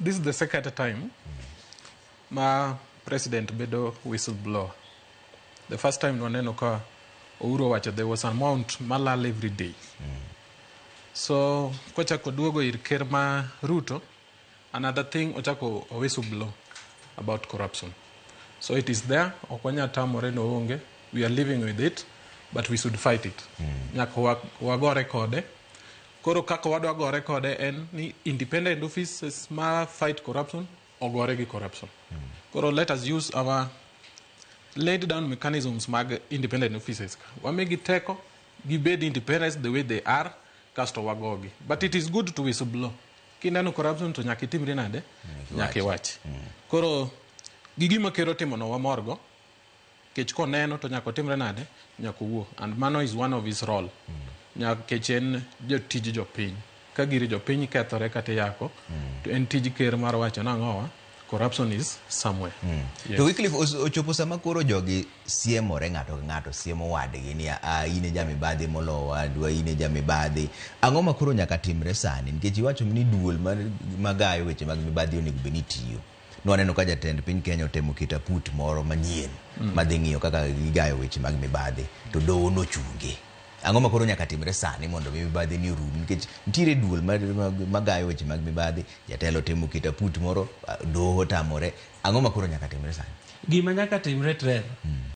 This is the second time ma president bedo whistleblower. The first time waneno ka Uhuru wacho there was an amount malal every day. So kochako duogo ir ker ma Ruto, another thing ochako whistleblow about corruption. So it is there, okwanya tamore no onge, we are living with it, but we should fight it. Nyaka wagore kode. Koro kaka wadwa gore kode en ni independent offices ma fight corruption ogore gi corruption. Koro let us use our laid down mechanisms mag independent offices. Wamegi teko, gibed independence the way they are, kasto wagogi. But it is good to whistleblow. Kineno corruption to nyaka itimre nade? Nyaka iwachi. Koro gigima kero timo no wamorgo, kech koneno to nyaka otimre nade? Nyaka owuo. And mano is one of his role. Nyaka kech en jotij jopiny. Ka giri jopiny kethore kata yako, to en tij ker mar wacho nang'owa, corruption is somewhere. Yes. To Wycliffe ochopo sama koro jogi siemore ng'ato ng'ato siemo wadgi ni ine jamibadhi molo wadwa ine jamibadhi. Ang'o ma koro nyaka timre sani nikech iwacho ni duol magayo weche mag mibadhi onego bed ni tiyo. Nwaneno ka jatend piny Kenya otemo keto put moro manyien madhi ng'iyo kaka gigayo weche mag mibadhi to doho nochunge. Ang'o ma koro nyaka timre sani mondo mibadhi ni orum nikech nitiere duol magayo weche mag mibadhi, jatelo temo keto put moro, doho tamore. Ang'o ma koro nyaka timre sani? Gima nyaka timre Trevor